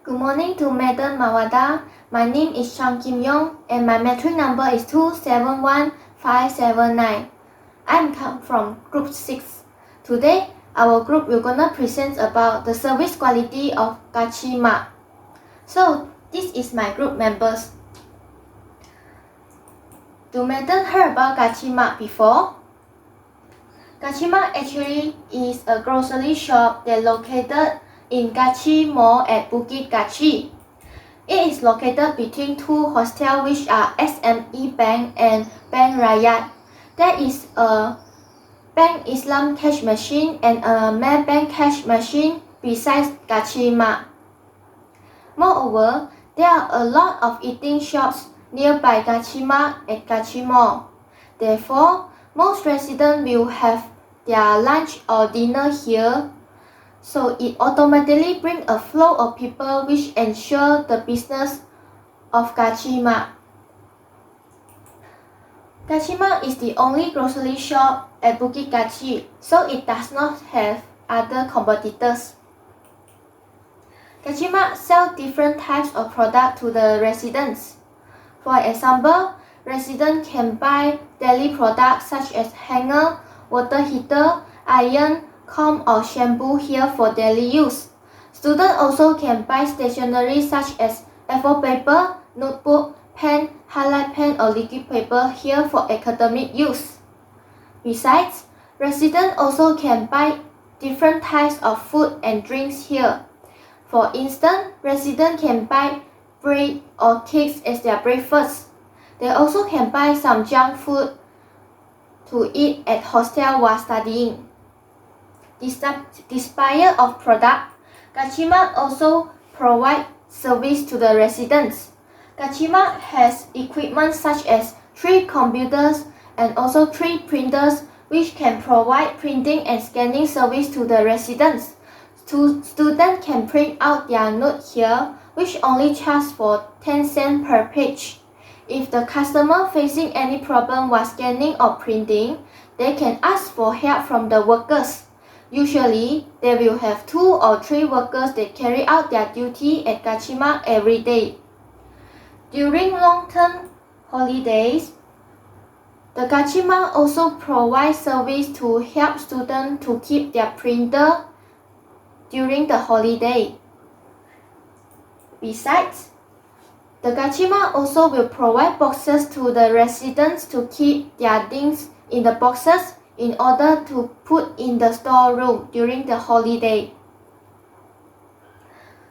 Good morning to Madam Mawada. My name is KIONG and my metric number is 271579. I'm come from Group 6. Today, our group will gonna present about the service quality of Gachima. So, this is my group members. Do Madam heard about Gachima before? Gachima actually is a grocery shop that located in Gachi Mall at Bukit Gachi. It is located between two hostels which are SME Bank and Bank Rakyat. There is a Bank Islam cash machine and a Maybank cash machine besides Gachima. Moreover, there are a lot of eating shops nearby Gachima at Gachi Mall. Therefore, most residents will have their lunch or dinner here, so it automatically brings a flow of people which ensure the business of Gachima. Gachima is the only grocery shop at Bukit Gachi, so it does not have other competitors. Gachima sells different types of products to the residents. For example, residents can buy daily products such as hanger, water heater, iron, comb or shampoo here for daily use. Students also can buy stationery such as A4 paper, notebook, pen, highlight pen or liquid paper here for academic use. Besides, residents also can buy different types of food and drinks here. For instance, residents can buy bread or cakes as their breakfast. They also can buy some junk food to eat at hostel while studying. Despite of product, Gachima also provides service to the residents. Gachima has equipment such as 3 computers and also 3 printers which can provide printing and scanning service to the residents. Students can print out their note here, which only charge for 10 cents per page. If the customer facing any problem while scanning or printing, they can ask for help from the workers. Usually, they will have 2 or 3 workers that carry out their duty at Gachima every day. During long-term holidays, the Gachima also provides service to help students to keep their printer during the holiday. Besides, the Gachima also will provide boxes to the residents to keep their things in the boxes in order to put in the storeroom during the holiday.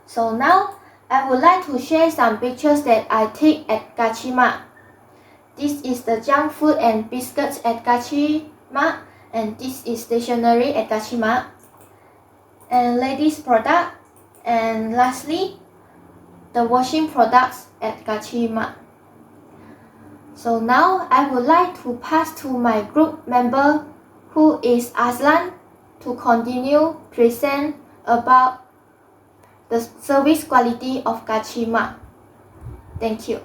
So now, I would like to share some pictures that I take at Gachima. This is the junk food and biscuits at Gachima, and this is stationery at Gachima, and ladies product, and lastly, the washing products at Gachima. So now I would like to pass to my group member who is AZHAN to continue present about the service quality of Gachima. Thank you.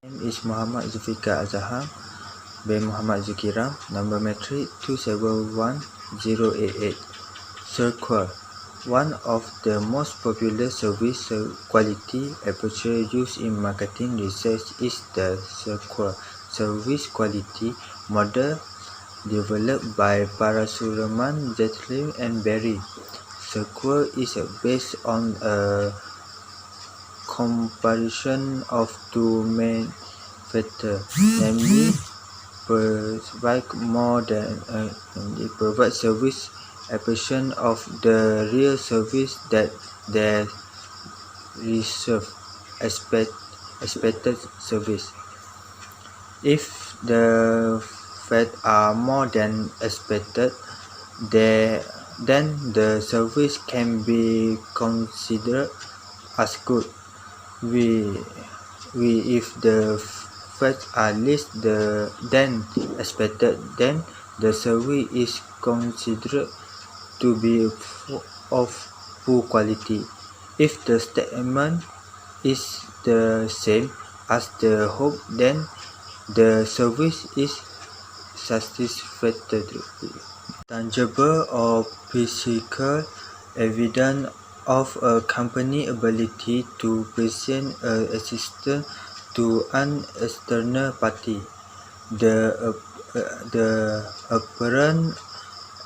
My name is MOHAMAD ZULFIQAR AZHAN, by MOHAMAD ZUKIRAM, number metric 271088. ZULFIQAR. One of the most popular service quality approaches used in marketing research is the ZULFIQAR service quality model developed by Parasuraman, Zetler and Berry. ZULFIQAR is based on a comparison of 2 main factors, namely provide more than provide service appreciation of the real service that they receive, expected service. If the facts are more than expected, then the service can be considered as good. If the facts are less than expected, then the service is considered to be of poor quality. If the statement is the same as the hope, then the service is satisfactory. Tangible or physical evidence of a company's ability to present assistance to an external party. The apparent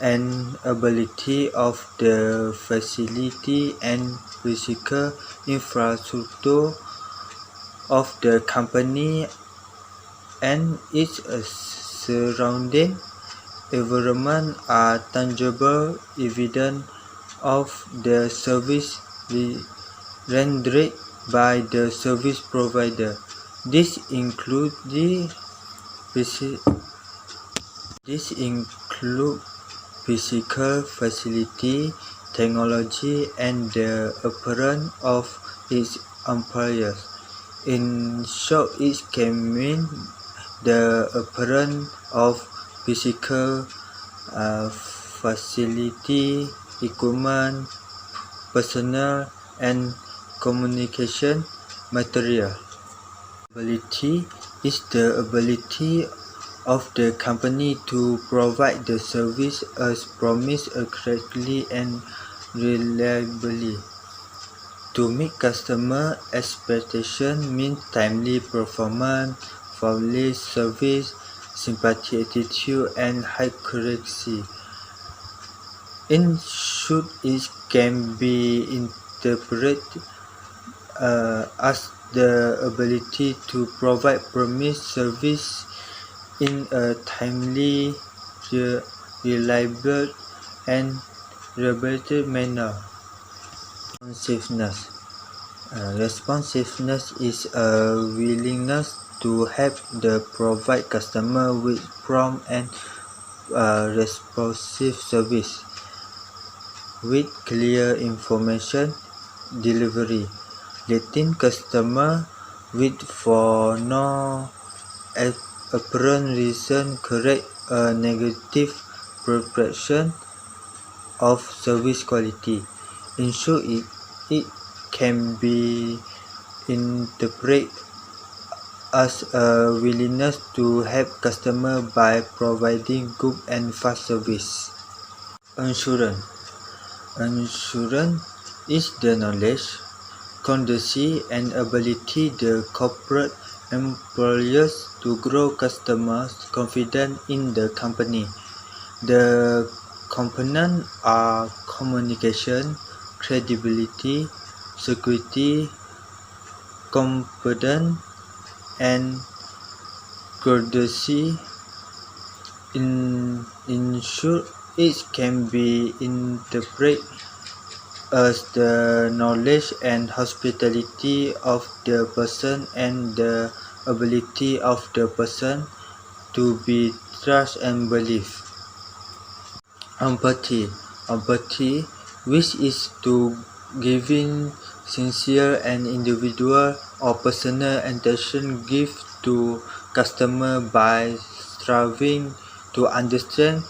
and ability of the facility and physical infrastructure of the company and its surrounding environment are tangible evidence of the service rendered by the service provider. This includes physical facility, technology, and the appearance of its employers. In short, it can mean the appearance of physical facility, equipment, personnel, and communication material. Ability is the ability of the company to provide the service as promised accurately and reliably. To meet customer expectations means timely performance, flawless service, sympathetic attitude, and high accuracy. In short, it can be interpreted as the ability to provide promised service in a timely, reliable, and reliable manner. Responsiveness is a willingness to help the provide customer with prompt and responsive service with clear information delivery, letting customer with for no apparent reason correct a negative perception of service quality. In short, it can be interpreted as a willingness to help customer by providing good and fast service. Assurance is the knowledge, courtesy, and ability the corporate employers to grow customers' confidence in the company. The components are communication, credibility, security, competence, and courtesy. In short, it can be interpreted as the knowledge and hospitality of the person and the ability of the person to be trusted and believed. Empathy, which is to giving sincere and individual or personal attention given to customer by striving to understand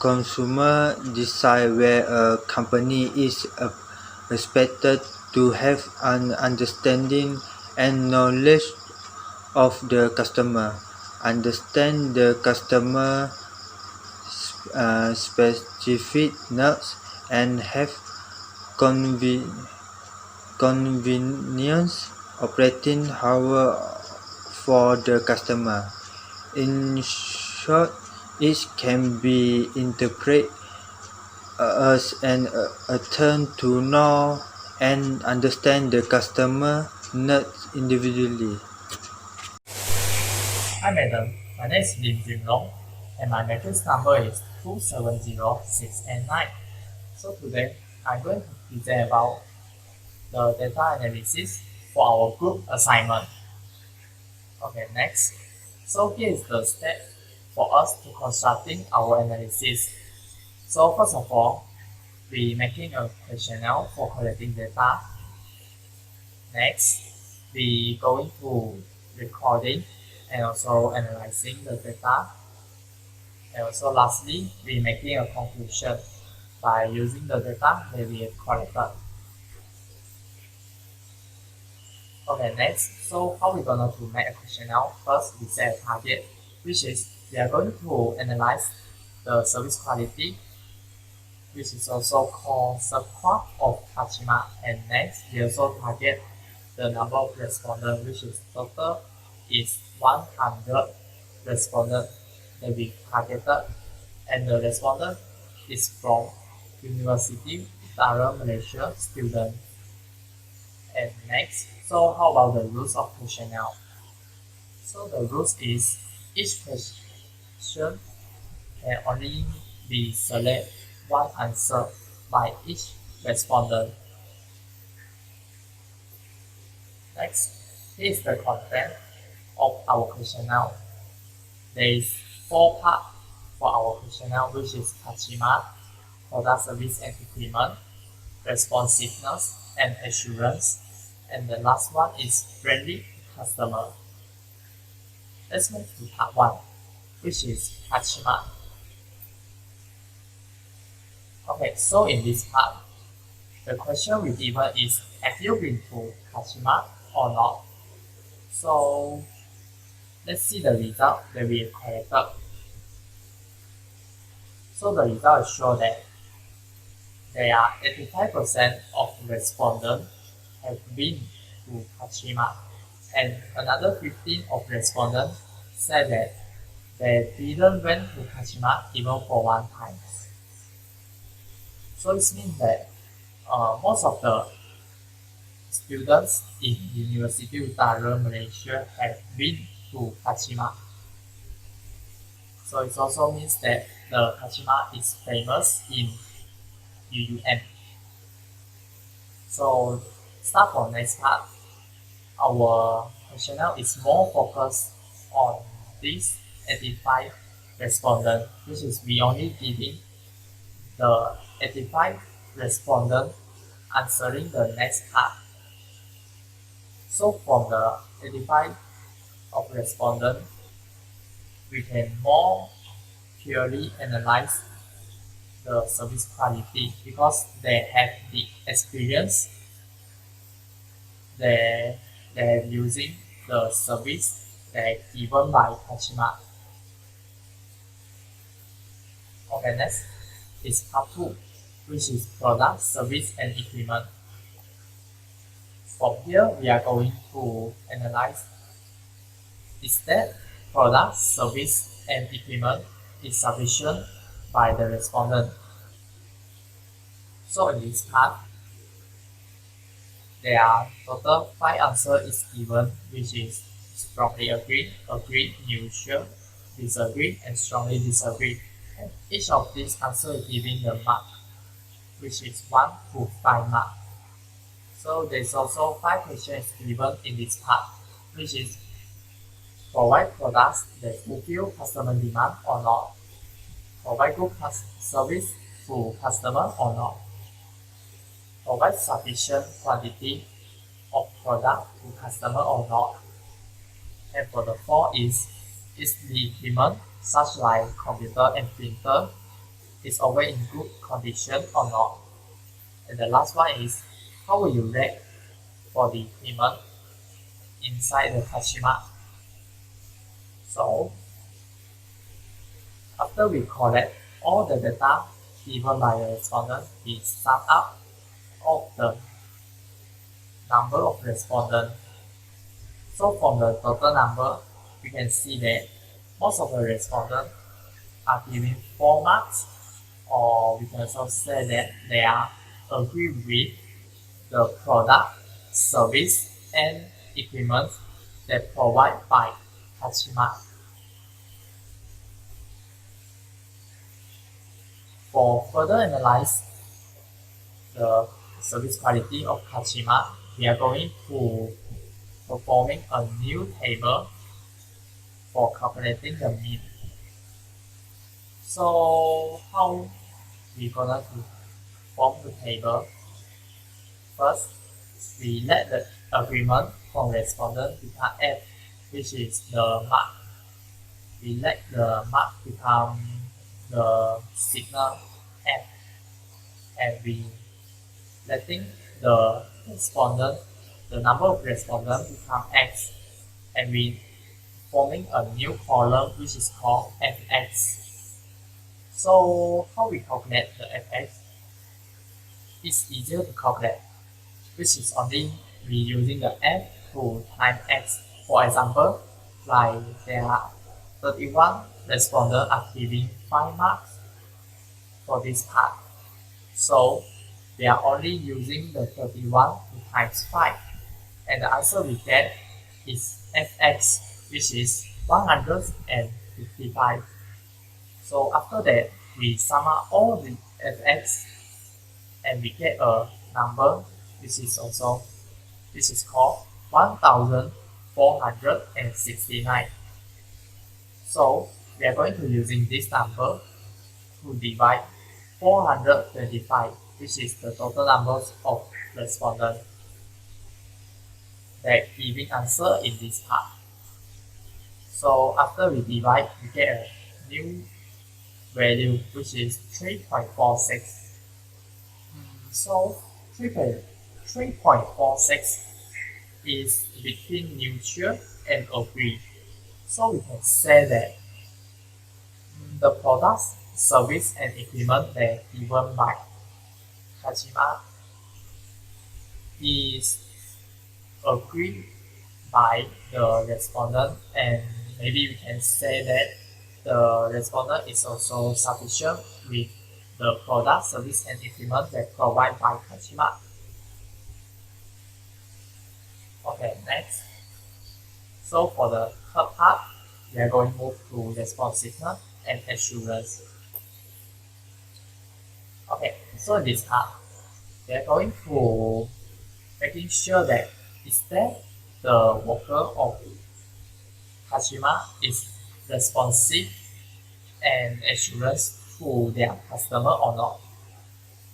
consumer desire, where a company is expected to have an understanding and knowledge of the customer, understand the customer specific needs, and have convenience operating hour for the customer. In short, it can be interpreted as an attempt to know and understand the customer needs individually. Hi madam, my name is Long and my matrix number is 270689. So today I'm going to present about the data analysis for our group assignment. Okay, next. So here is the step for us to constructing our analysis. So first of all, we making a questionnaire for collecting data. Next, we going to recording and also analyzing the data. And also lastly, we making a conclusion by using the data that we have collected. Okay, next, so how we gonna to make a questionnaire? First, we set a target, which is we are going to analyze the service quality which is also called ZUKIRAM of Kashima. And next, we also target the number of respondents, which is total is 100 respondents that we targeted, and the respondent is from University Utara Malaysia student. And next, so how about the rules of questionnaire? So the rules is each question can only be select one answer by each respondent. Next, here is the content of our questionnaire. There is 4 parts for our questionnaire, which is Kashima, product, service and equipment, responsiveness and assurance, and the last one is friendly customer. Let's move to part 1, which is Kashima. Okay, so in this part, the question we given is, have you been to Kashima or not? So let's see the result that we collected. So the result shows that there are 85% of respondents have been to Kashima, and another 15% of respondents said that they didn't went to Kashima even for one time. So it means that most of the students in University Utara Malaysia have been to Kashima. So it also means that the Kashima is famous in UUM. So start from next part. Our questionnaire is more focused on these 85 respondents, which is we only giving the 85 respondents answering the next part. So from the 85 of respondents, we can more purely analyze the service quality because they have the experience, they are using the service that are given by Kashima. Okay, next is part 2, which is product, service and equipment. From here, we are going to analyze is that product, service and equipment is sufficient by the respondent. So in this part, there are total 5 answers is given, which is strongly agree, agree, neutral, disagree, and strongly disagree. And each of these answers is giving the mark, which is 1 to 5 mark. So there's also 5 questions given in this part, which is provide products that fulfill customer demand or not, provide good service to customer or not, provide sufficient quantity of product to customer or not. And for the 4 is the equipment such like computer and printer is always in good condition or not. And the last one is how will you rate for the equipment inside the Kashima. So after we collect all the data given by the respondent, we sum up of the number of respondents. So from the total number, we can see that most of the respondents are giving 4 marks, or we can also say that they are agree with the product, service and equipment that provided by Kashima. For further analyze the service quality of Kashima, we are going to performing a new table for calculating the mean. So how we gonna form the table? First, we let the agreement from respondent become F, which is the mark. We let the mark become the signal F, and we letting the respondent, the number of respondents become X, and we forming a new column which is called Fx. So how we calculate the Fx? it's easier to calculate, which is only we using the f to time x. For example, like there are 31 respondents are giving 5 marks for this part. So we are only using the 31 to times 5. And the answer we get is fx, which is 155. So after that, we sum up all the fx and we get a number which is called 1469. So we are going to using this number to divide 425, which is the total numbers of respondents that giving answer in this part. So after we divide, we get a new value which is 3.46. So 3.46 is between neutral and agree. So we can say that the products, service and equipment that given by Kashima is agreed by the respondent, and maybe we can say that the respondent is also sufficient with the product, service and equipment that provided by Kashima. Okay, next. So for the third part, we are going to move to responsiveness and assurance. Okay, so in this part, we are going to making sure that is that the worker of Kashima is responsive and assurance to their customer or not.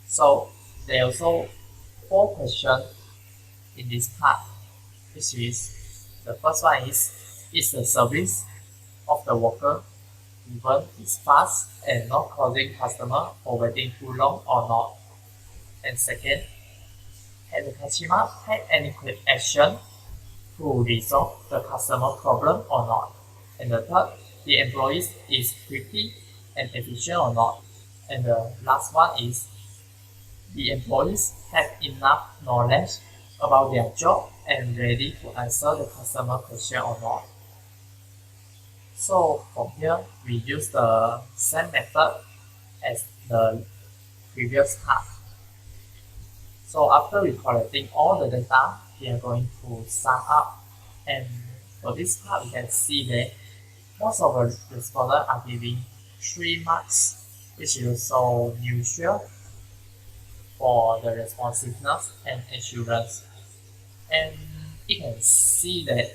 So there are also 4 questions in this part, which is the first one is the service of the worker even is fast and not causing customer for waiting too long or not? And second, has the Kashima take any quick action to resolve the customer problem or not? And the third, the employees is quickly and efficient or not? And the last one is the employees have enough knowledge about their job and ready to answer the customer question or not? So from here, we use the same method as the previous part. So after we collecting all the data, we are going to sum up. And for this part, we can see that most of the respondents are giving 3 marks, which is also neutral for the responsiveness and assurance. And you can see that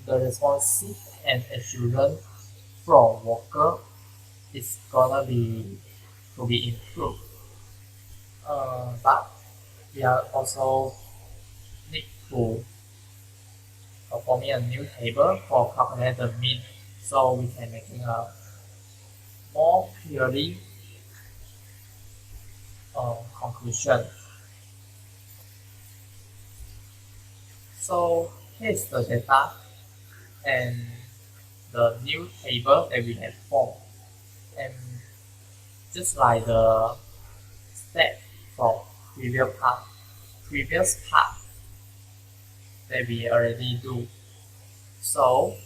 the responsive and assurance from worker is gonna be to be improved. But we are also need to performing a new table for calculate the mean, so we can making a more clearly conclusion. So here's the data and the new table that we have formed, and just like the step from previous part that we already do. So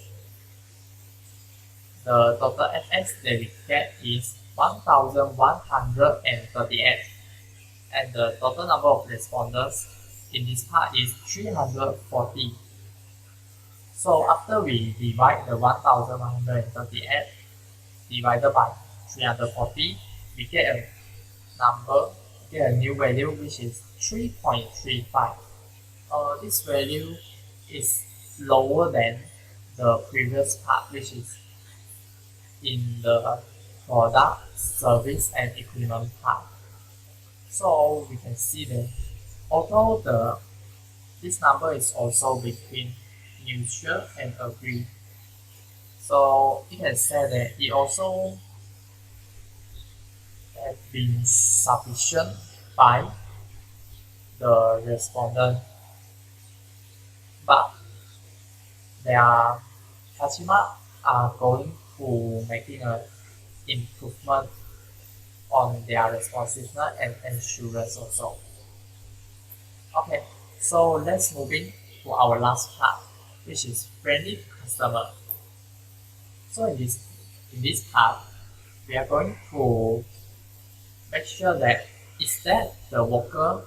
the total fx that we get is 1138, and the total number of respondents in this part is 340. So after we divide the 1138 divided by 340, we get a new value, which is 3.35. This value is lower than the previous part, which is in the product, service and equipment part. So we can see that although this number is also between neutral and agree, so you can say that it also has been sufficient by the respondent, but their customer are going to making an improvement on their responsiveness and assurance also. Okay, so let's move in to our last part, which is friendly customer. So in this part, we are going to make sure that is that the worker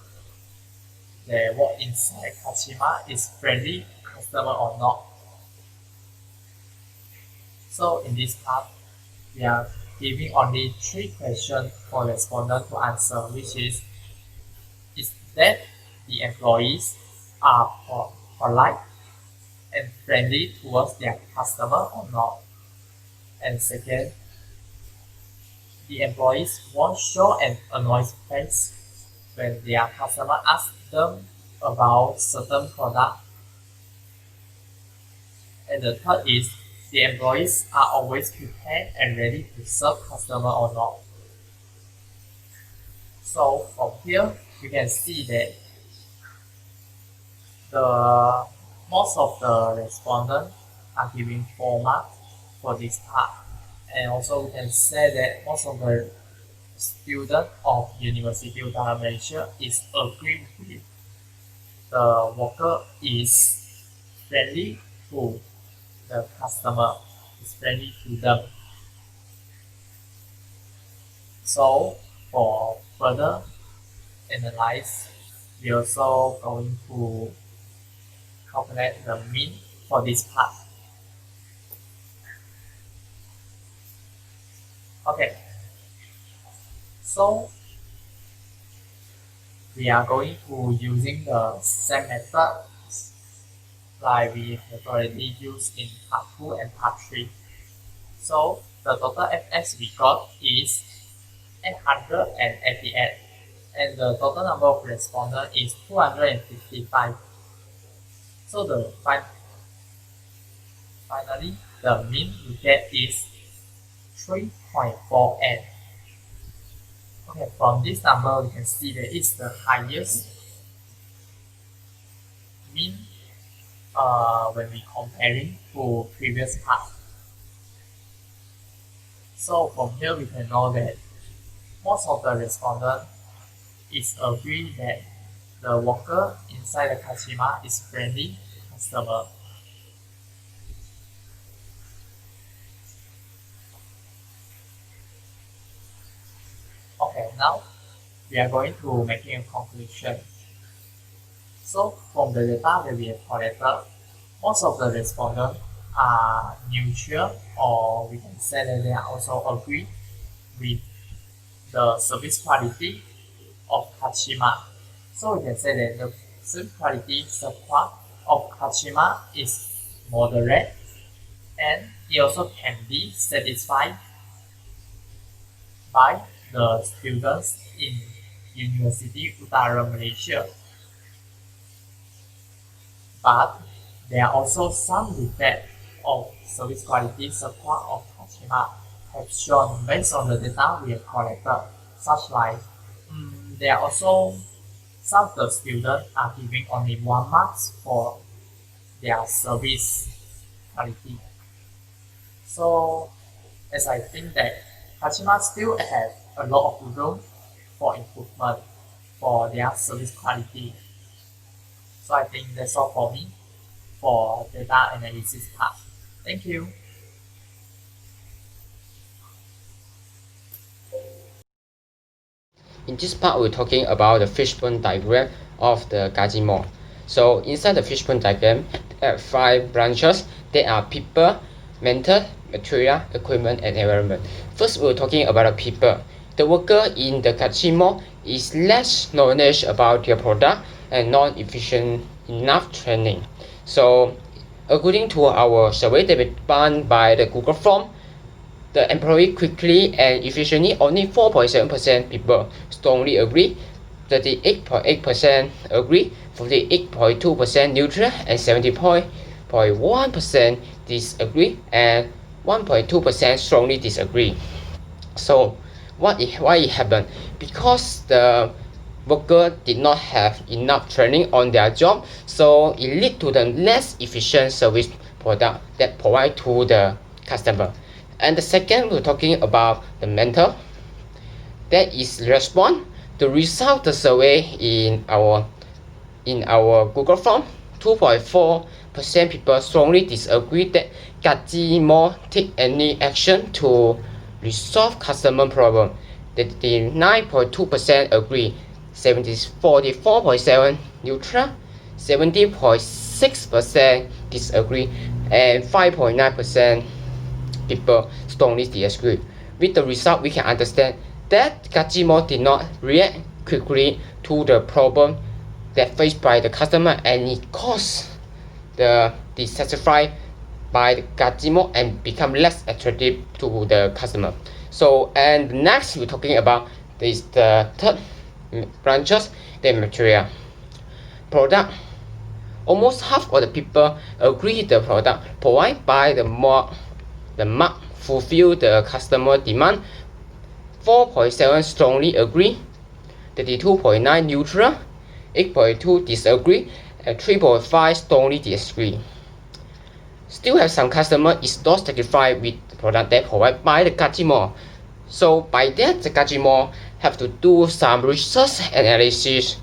that work inside Kashima is friendly customer or not. So in this part, we are giving only 3 questions for respondent to answer, which is that the employees are polite and friendly towards their customer or not. And second, the employees won't show an annoyed face when their customer asks them about certain product. And the third is the employees are always prepared and ready to serve customer or not. So from here, you can see that most of the respondents are giving 4 marks for this part. And also we can say that most of the students of University of Uttar Malaysia is agree with the worker is friendly to the customer, is friendly to them. So for further analyze, we also going to calculate the mean for this part. Okay, so we are going to using the same method like we have already used in part 2 and part 3. So the total FS we got is 888 and the total number of respondents is 255. So finally the mean we get is 3.48. Okay, from this number we can see that it's the highest mean when we comparing to previous part. So from here we can know that most of the respondents is agree that the worker inside the Kashima is friendly customer. Okay, now we are going to making a conclusion. So from the data that we have collected, most of the respondents are neutral, or we can say that they are also agree with the service quality of Kashima. So we can say that the service quality support of Kashima is moderate and it also can be satisfied by the students in University Utara Malaysia. But there are also some defects of service quality support of Kashima have shown based on the data we have collected, such like there are also some of the students are giving only 1 marks for their service quality. So as I think that Kashima still have a lot of room for improvement for their service quality. So I think that's all for me for data analysis part. Thank you. In this part, we're talking about the fishbone diagram of the Gajimo. So inside the fishbone diagram, there are 5 branches. They are people, mental, material, equipment, and environment. First, we're talking about the people. The worker in the Gajimo is less knowledge about their product and not efficient enough training. So according to our survey that was done by the Google form, the employee quickly and efficiently, only 4.7% people strongly agree, 38.8% agree, 48.2% neutral, and 70.1% disagree, and 1.2% strongly disagree. So why it happened? Because the worker did not have enough training on their job, so it lead to the less efficient service product that provide to the customer. And the second, we're talking about the mental. that is respond the result the survey in our Google form. 2.4% people strongly disagree that Kajimo take any action to resolve customer problem. 39.2% agree, 44.7% neutral, 70.6% disagree, and 5.9% people strongly disagree. With the result, we can understand that Kajimo did not react quickly to the problem that faced by the customer, and it caused the dissatisfied by the Kajimo and become less attractive to the customer. So, and next we're talking about this the third branches, the material product. Almost half of the people agree the product provided by the mark fulfill the customer demand. 4.7 strongly agree, 32.9 neutral, 8.2 disagree, and 3.5 strongly disagree. Still have some customer is not satisfied with the product that provided by the Kajimo. So by that, the Kajimo have to do some research analysis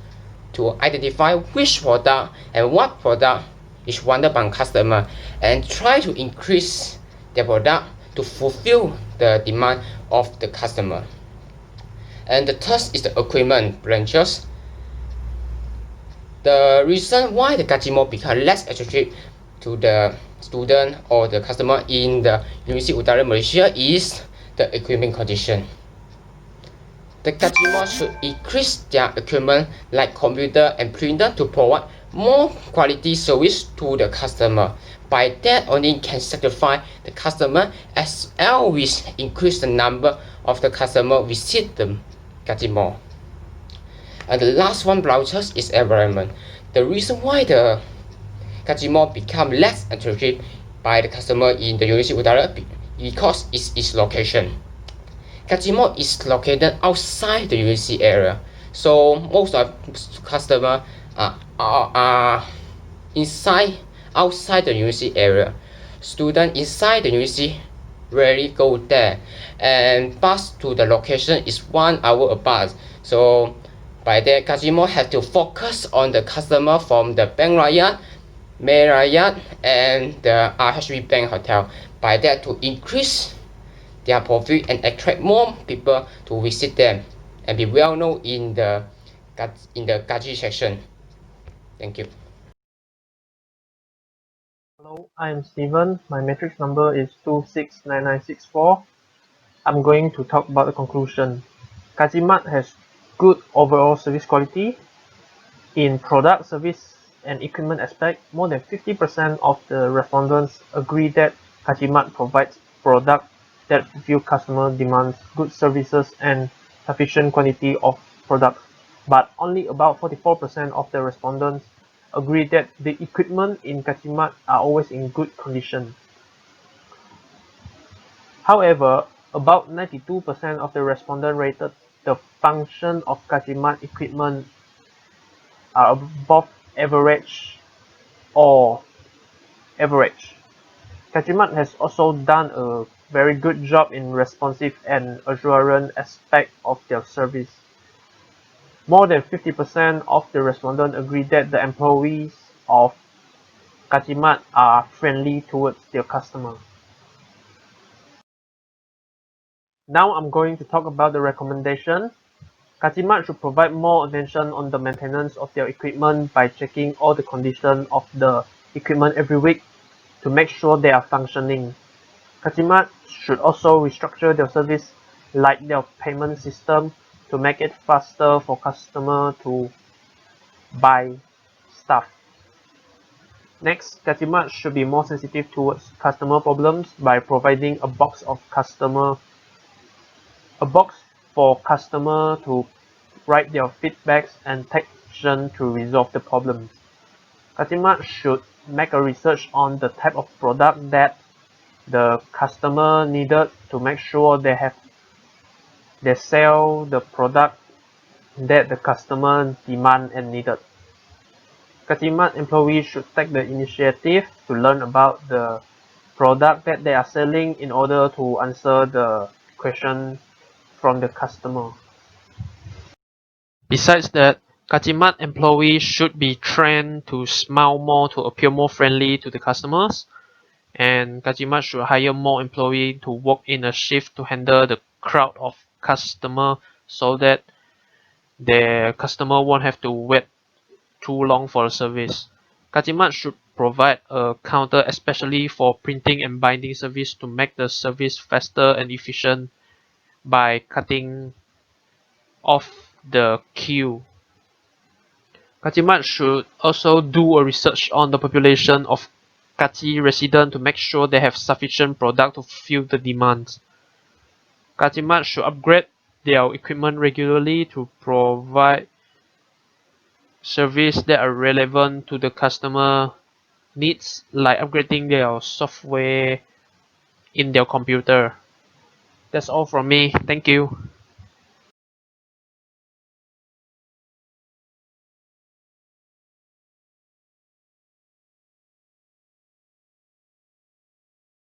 to identify which product and what product is wanted by customer, and try to increase the product to fulfill the demand of the customer. And the third is the equipment branches. The reason why the Kajimo become less attractive to the student or the customer in the University Utara Malaysia is the equipment condition. The Kajimo should increase their equipment like computer and printer to provide more quality service to the customer. By that only can satisfy the customer, as well as increase the number of the customer visit the Kajimo. And the last one branches is environment. The reason why the Kajimo become less attractive by the customer in the University Utara because it's its location. Kajimo is located outside the university area, so most of customers are outside the university area. Students inside the university rarely go there, and bus to the location is 1 hour apart. So by that, Kajimo have to focus on the customer from the Bank Rakyat, May Rakyat, and the RHB Bank Hotel. By that, to increase their profit and attract more people to visit them and be well known in the Gaji section. Thank you. Hello, I'm Steven. My matrix number is 269964. I'm going to talk about the conclusion. Kajimat has good overall service quality. In product, service, and equipment aspect, more than 50% of the respondents agree that Kajimat provides products that fulfill customer demands, good services, and sufficient quantity of products. But only about 44% of the respondents agree that the equipment in Kajimat are always in good condition. However, about 92% of the respondents rated the function of Kajimat equipment are above average or average. Kajimat has also done a very good job in responsive and assurance aspect of their service. More than 50% of the respondents agree that the employees of Kajimat are friendly towards their customers. Now I'm going to talk about the recommendation. Kajimat should provide more attention on the maintenance of their equipment by checking all the condition of the equipment every week to make sure they are functioning. Kajimat should also restructure their service like their payment system to make it faster for customer to buy stuff. Next, Kajimat should be more sensitive towards customer problems by providing a box for customer to write their feedbacks and take action to resolve the problems. Kajimat should make a research on the type of product that the customer needed to make sure they sell the product that the customer demand and needed. Kajimat employees should take the initiative to learn about the product that they are selling in order to answer the question from the customer. Besides that, Kajimat employees should be trained to smile more, to appear more friendly to the customers, and Kajimat should hire more employees to work in a shift to handle the crowd of customer so that their customer won't have to wait too long for a service. Kajimat should provide a counter especially for printing and binding service to make the service faster and efficient by cutting off the queue. Kajimat should also do a research on the population of Kachi residents to make sure they have sufficient product to fulfill the demands. Kajimat should upgrade their equipment regularly to provide services that are relevant to the customer needs, like upgrading their software in their computer. That's all from me. Thank you.